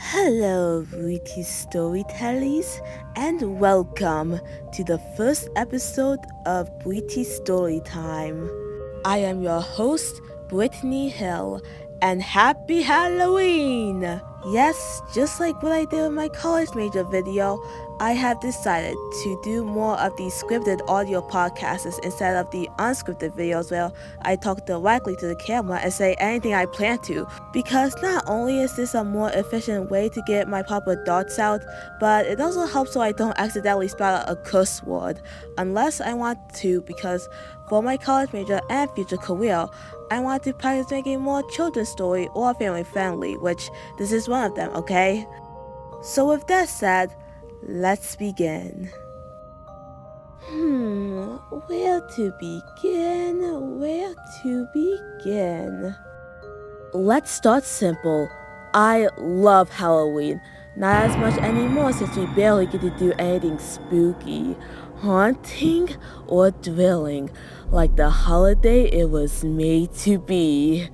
Hello, Britistorítime, and welcome to the first episode of Britistorítime. I am your host, Brittany Hill, and happy Halloween! Yes, just like what I did with my college major video, I have decided to do more of these scripted audio podcasts instead of the unscripted videos where I talk directly to the camera and say anything I plan to. Because not only is this a more efficient way to get my proper thoughts out, but it also helps so I don't accidentally spout out a curse word, unless I want to, because for my college major and future career, I want to practice making more children's story or family friendly, which this is one of them, okay? So with that said, let's begin. Where to begin? Let's start simple. I love Halloween. Not as much anymore since we barely get to do anything spooky, haunting, or thrilling, like the holiday it was made to be.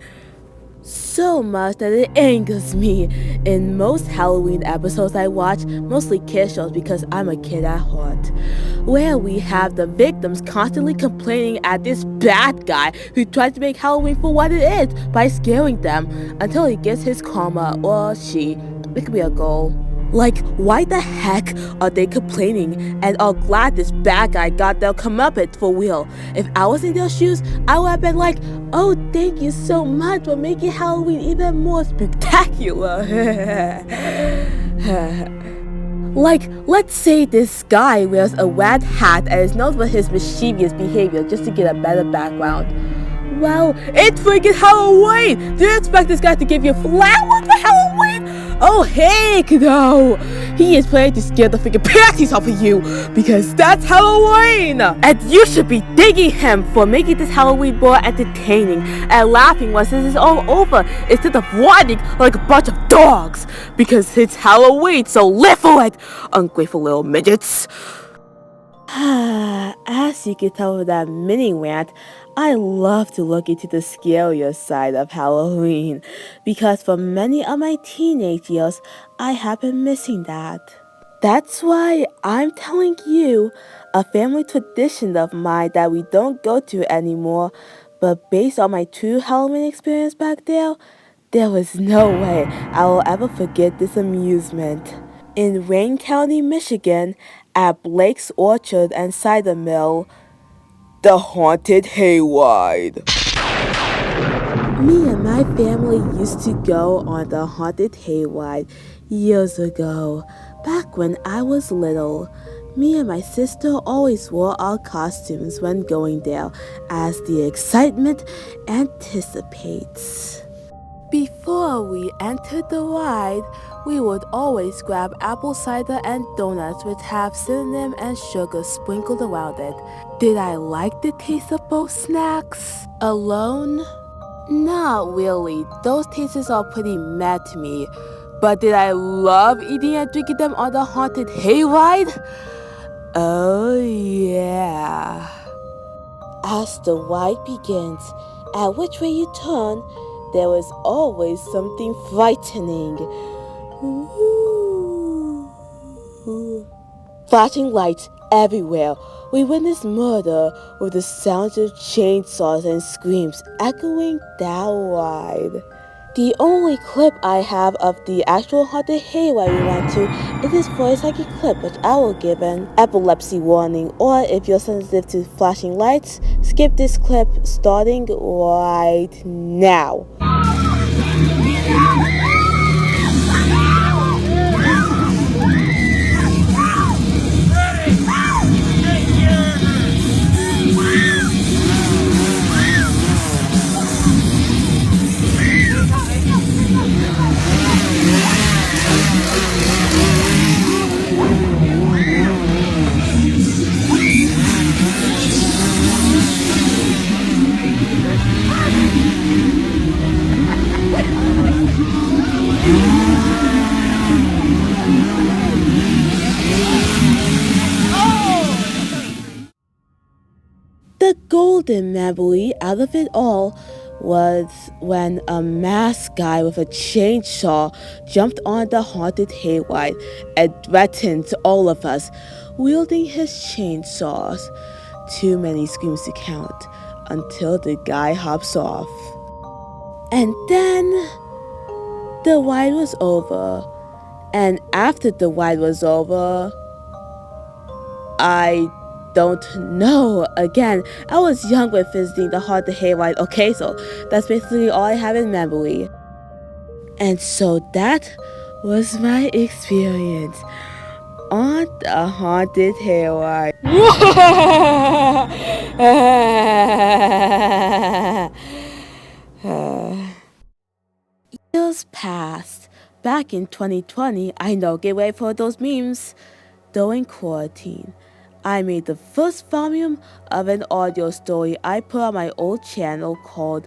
So much that it angers me. In most Halloween episodes I watch, mostly kid shows because I'm a kid at heart, where we have the victims constantly complaining at this bad guy who tries to make Halloween for what it is by scaring them until he gets his karma, or she. It could be a girl. Like, why the heck are they complaining and are glad this bad guy got their comeuppance for real? If I was in their shoes, I would have been like, oh, thank you so much for making Halloween even more spectacular. Like, let's say this guy wears a red hat and is known for his mischievous behavior just to get a better background. Well, it's freaking Halloween! Do you expect this guy to give you flowers for Halloween? Oh heck no! He is planning to scare the freaking panties off of you because that's Halloween! And you should be thanking him for making this Halloween more entertaining and laughing once this is all over instead of whining like a bunch of dogs because it's Halloween, so live for it, ungrateful little midgets. As you can tell with that mini rant, I love to look into the scarier side of Halloween, because for many of my teenage years, I have been missing that. That's why I'm telling you a family tradition of mine that we don't go to anymore, but based on my true Halloween experience back there was no way I will ever forget this amusement. In Wayne County, Michigan, at Blake's Orchard and Cider Mill, the haunted hayride. Me and my family used to go on the haunted hayride years ago, back when I was little. Me and my sister always wore our costumes when going there, as the excitement anticipates. Before we entered the ride, we would always grab apple cider and donuts which have cinnamon and sugar sprinkled around it. Did I like the taste of both snacks alone? Not really, those tastes are pretty meh to me. But did I love eating and drinking them on the haunted hayride? Oh yeah. As the ride begins, at which way you turn, there is always something frightening. Flashing lights everywhere. We witness murder with the sounds of chainsaws and screams echoing that ride. The only clip I have of the actual haunted hayride we went to is this 40-second clip, which I will give an epilepsy warning, or if you're sensitive to flashing lights, skip this clip starting right now. The golden memory out of it all was when a masked guy with a chainsaw jumped on the haunted hayride and threatened all of us, wielding his chainsaws. Too many screams to count until the guy hops off. And then the ride was over. And after the ride was over, I don't know. Again, I was young when visiting the haunted hayride. Okay, so that's basically all I have in memory. And so that was my experience on the haunted hayride. Years passed. Back in 2020, I know, get ready for those memes. During quarantine, I made the first volume of an audio story I put on my old channel called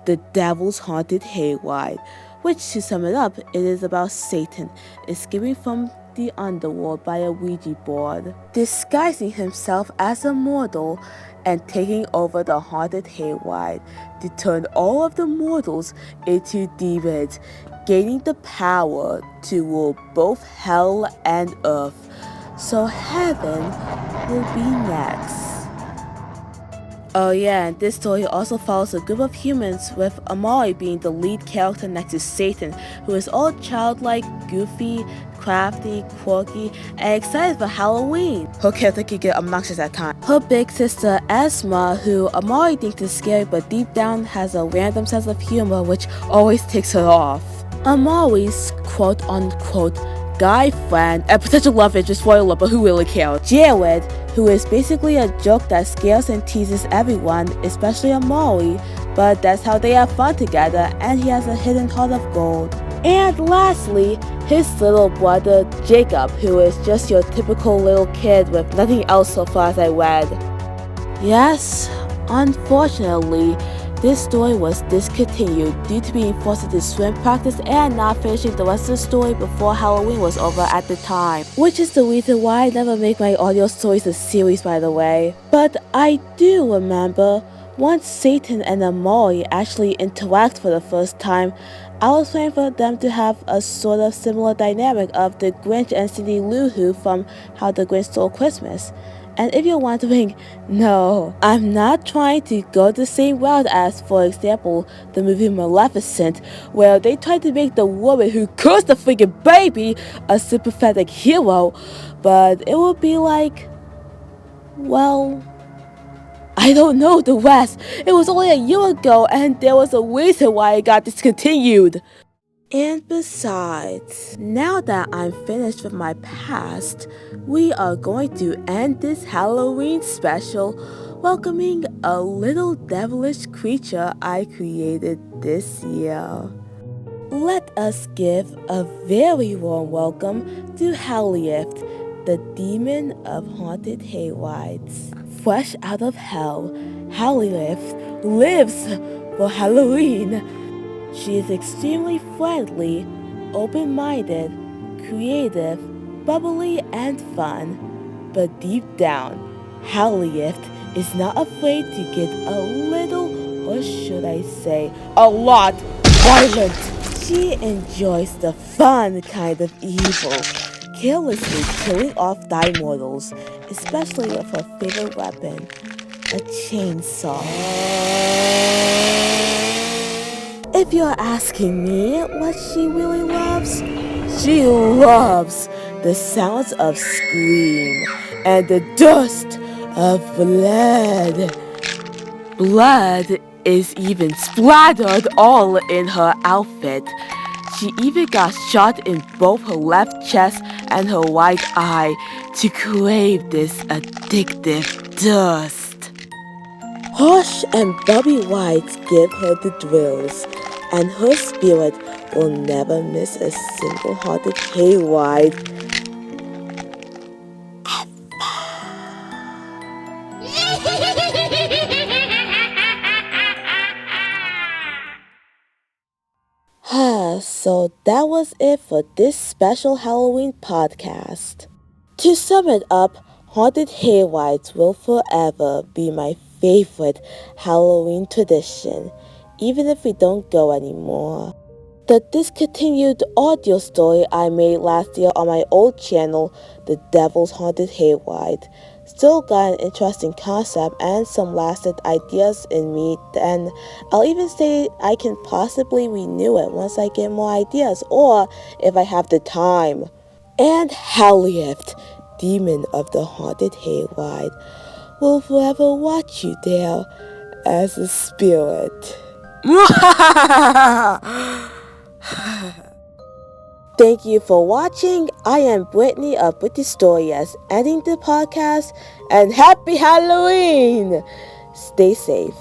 The Devil's Haunted Hayride, which, to sum it up, it is about Satan escaping from the underworld by a Ouija board, disguising himself as a mortal and taking over the haunted hayride to turn all of the mortals into demons, gaining the power to rule both hell and earth. So heaven will be next. Oh yeah, and this story also follows a group of humans, with Amari being the lead character next to Satan, who is all childlike, goofy, crafty, quirky, and excited for Halloween. Her character can get obnoxious at times. Her big sister Esma, who Amari thinks is scary but deep down has a random sense of humor which always takes her off. Amari's quote-unquote guy friend and potential love interest, spoiler, but who really cares? Jared, who is basically a joke that scares and teases everyone, especially Amari, but that's how they have fun together, and he has a hidden heart of gold. And lastly, his little brother Jacob, who is just your typical little kid with nothing else so far as I read. Yes, unfortunately, this story was discontinued due to being forced into swim practice and not finishing the rest of the story before Halloween was over at the time. Which is the reason why I never make my audio stories a series, by the way. But I do remember once Satan and Amari actually interact for the first time, I was planning for them to have a sort of similar dynamic of the Grinch and Cindy Lou Who from How the Grinch Stole Christmas. And if you're wondering, no, I'm not trying to go the same route as, for example, the movie Maleficent, where they tried to make the woman who cursed the freaking baby a sympathetic hero, but it would be like, well, I don't know the rest. It was only a year ago, and there was a reason why it got discontinued. And besides, now that I'm finished with my past, we are going to end this Halloween special welcoming a little devilish creature I created this year. Let us give a very warm welcome to Halilith, the demon of haunted hayrides. Fresh out of hell, Halilith lives for Halloween. She is extremely friendly, open-minded, creative, bubbly, and fun. But deep down, Halilith is not afraid to get a little, or should I say, a lot, violent. She enjoys the fun kind of evil, carelessly killing off thy mortals, especially with her favorite weapon, a chainsaw. If you're asking me what she really loves, she loves the sounds of scream and the dust of blood. Blood is even splattered all in her outfit. She even got shot in both her left chest and her right eye to crave this addictive dust. Hush and Bobby White give her the drills, and her spirit will never miss a single haunted hayride. So that was it for this special Halloween podcast. To sum it up, haunted hayrides will forever be my favorite Halloween tradition. even if we don't go anymore. The discontinued audio story I made last year on my old channel, The Devil's Haunted Hayride, still got an interesting concept and some lasted ideas in me, and I'll even say I can possibly renew it once I get more ideas, or if I have the time. And Halilith, demon of the haunted hayride, will forever watch you there as a spirit. Thank you for watching. I am Brittany of Britistorítime, ending the podcast, and happy Halloween! Stay safe.